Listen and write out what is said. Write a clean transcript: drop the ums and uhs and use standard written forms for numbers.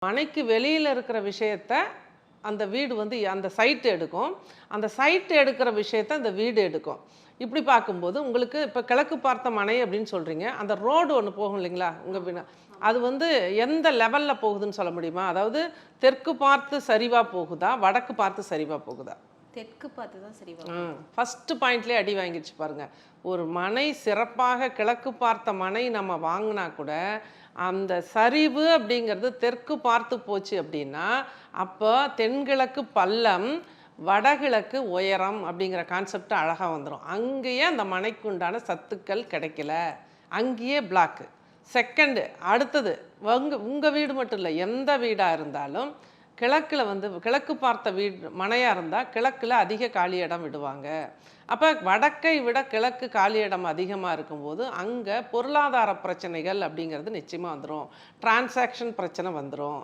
மனைக்கு வெளியில் இருக்கிற விஷயத்த அந்த வீடு வந்து அந்த சைட்டு எடுக்கும். அந்த சைட்டு எடுக்கிற விஷயத்த அந்த வீடு எடுக்கும். இப்படி பார்க்கும்போது உங்களுக்கு இப்போ கிழக்கு பார்த்த மனை அப்படின்னு சொல்கிறீங்க. அந்த ரோடு ஒன்று போகும் இல்லைங்களா உங்கள் வீடு, அது வந்து எந்த லெவலில் போகுதுன்னு சொல்ல முடியுமா? அதாவது தெற்கு பார்த்து சரிவாக போகுதா, வடக்கு பார்த்து சரிவாக போகுதா? தெற்கு பார்த்து தான் சரி. ஃபஸ்ட்டு பாயிண்ட்லேயே அடி வாங்கிடுச்சு பாருங்க. ஒரு மனை சிறப்பாக கிழக்கு பார்த்த மனை நம்ம வாங்கினா கூட அந்த சரிவு அப்படிங்கிறது தெற்கு பார்த்து போச்சு அப்படின்னா அப்போ தென்கிழக்கு பள்ளம், வடகிழக்கு உயரம் அப்படிங்கிற கான்செப்ட் அழகாக வந்துடும். அங்கேயே அந்த மனைக்கு உண்டான சத்துக்கள் கிடைக்கல, அங்கேயே பிளாக்கு. செகண்டு அடுத்தது உங்கள் வீடு மட்டும் இல்லை, எந்த வீடாக இருந்தாலும் கிழக்கில் வந்து கிழக்கு பார்த்த வீடு மனையாக இருந்தால் கிழக்கில் அதிக காலி இடம் விடுவாங்க. அப்போ வடக்கை விட கிழக்கு காலி இடம் அதிகமாக இருக்கும்போது அங்கே பொருளாதார பிரச்சனைகள் அப்படிங்கிறது நிச்சயமாக வந்துடும். டிரான்சாக்ஷன் பிரச்சனை வந்துடும்.